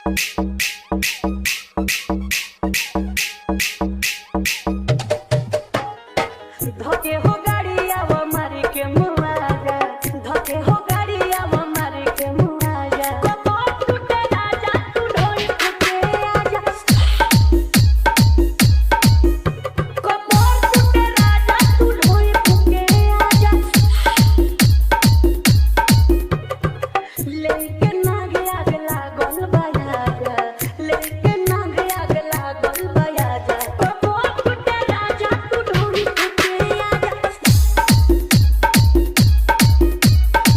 धोके हो गाड़ी आवा मारे के मुआजा, धोके हो गाड़ी आवा मारे के मुआजा। कपाट टूटे राजा तू ढोल फूके आजा, कपाट टूटे राजा तू ढोल फूके आजा। लेके नागे आग लागल बायाजा, लेके नागे आग लागल बायाजा। कपाट टूटे राजा तू ढोल फूके आजा,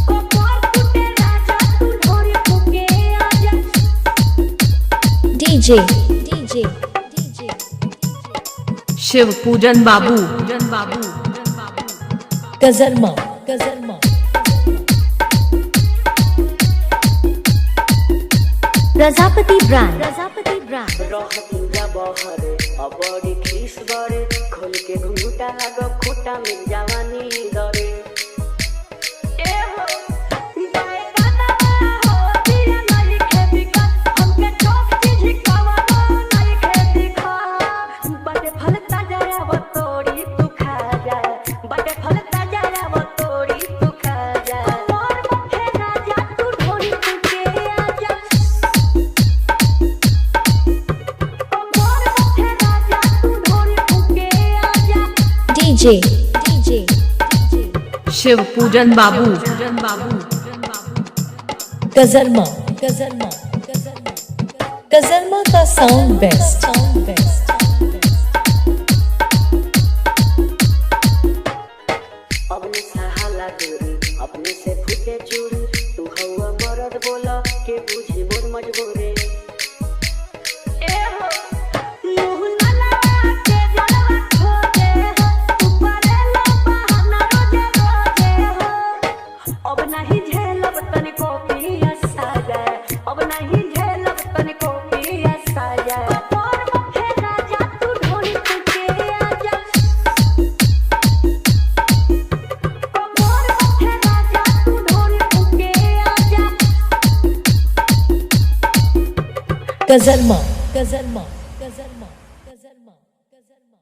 कपाट टूटे राजा तू ढोल फूके आजा। डीजे शिव पूजन बाबू कजरमा प्रजापति ब्रांड रहतू जा बहरे अब बड़ी खीस बड़े, खोल के घुंघटा लागब खूटा में जवानी दरे। ए हो बाए गाना हो दिया नहीं खेती का, हमके चौक चीज कवनो नहीं खेती खा। बड़े फल ताजा वो तोड़ी तू खा जा, बड़े फल ताजा वो तोड़ी तू खा जा। मोर मुखे राजा तू ढोली फूके आजा, मोर मुखे राजा तू ढोली फूके आजा। डीजे शिव पूजन बाबू कजरमा का साउंड बेस्ट अपने सहाला दूरी अपने से फूटे चूड़ी, तू हवा मरद बोला के बुझी मोर मजबूरी। ए हो मुंह न लगा के जलवा खोजे हो, तू परेला बहाना रोजे हो। अब नहीं झेलब तनिको पिया साजा, अब नहीं झेलब तनिको पिया साजा। कपार मुखे राजा तू ढोली फूके आजा, कपार मुखे राजा तू ढोली फूके आजा। कजरमा